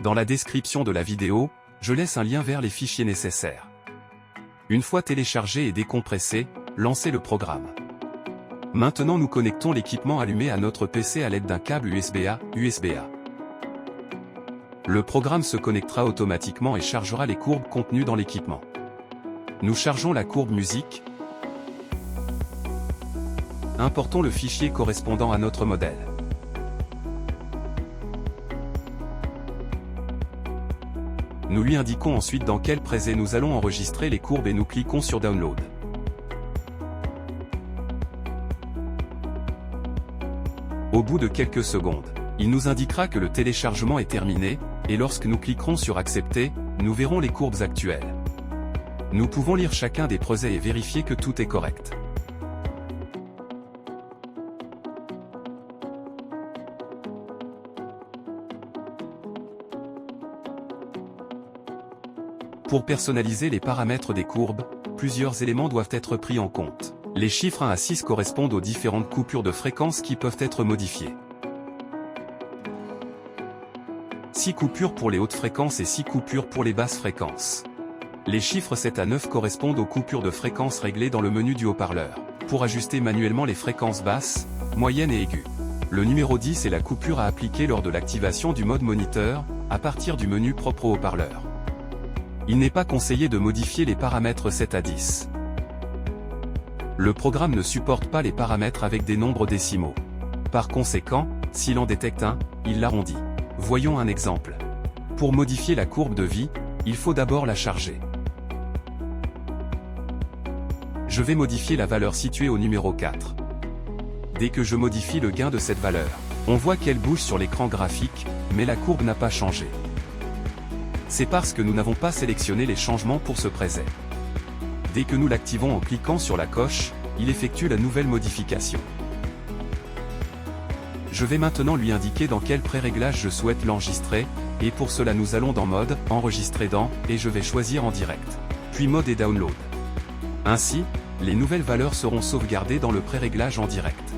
Dans la description de la vidéo, je laisse un lien vers les fichiers nécessaires. Une fois téléchargé et décompressé, lancez le programme. Maintenant nous connectons l'équipement allumé à notre PC à l'aide d'un câble USB-A. Le programme se connectera automatiquement et chargera les courbes contenues dans l'équipement. Nous chargeons la courbe musique. Importons le fichier correspondant à notre modèle. Nous lui indiquons ensuite dans quel preset nous allons enregistrer les courbes et nous cliquons sur Download. Au bout de quelques secondes, il nous indiquera que le téléchargement est terminé, et lorsque nous cliquerons sur Accepter, nous verrons les courbes actuelles. Nous pouvons lire chacun des presets et vérifier que tout est correct. Pour personnaliser les paramètres des courbes, plusieurs éléments doivent être pris en compte. Les chiffres 1 à 6 correspondent aux différentes coupures de fréquence qui peuvent être modifiées. 6 coupures pour les hautes fréquences et 6 coupures pour les basses fréquences. Les chiffres 7 à 9 correspondent aux coupures de fréquence réglées dans le menu du haut-parleur, pour ajuster manuellement les fréquences basses, moyennes et aiguës. Le numéro 10 est la coupure à appliquer lors de l'activation du mode moniteur, à partir du menu propre au haut-parleur. Il n'est pas conseillé de modifier les paramètres 7 à 10. Le programme ne supporte pas les paramètres avec des nombres décimaux. Par conséquent, s'il en détecte un, il l'arrondit. Voyons un exemple. Pour modifier la courbe de vie, il faut d'abord la charger. Je vais modifier la valeur située au numéro 4. Dès que je modifie le gain de cette valeur, on voit qu'elle bouge sur l'écran graphique, mais la courbe n'a pas changé. C'est parce que nous n'avons pas sélectionné les changements pour ce preset. Dès que nous l'activons en cliquant sur la coche, il effectue la nouvelle modification. Je vais maintenant lui indiquer dans quel pré-réglage je souhaite l'enregistrer, et pour cela nous allons dans Mode, Enregistrer dans, et je vais choisir en direct. Puis Mode et Download. Ainsi, les nouvelles valeurs seront sauvegardées dans le pré-réglage en direct.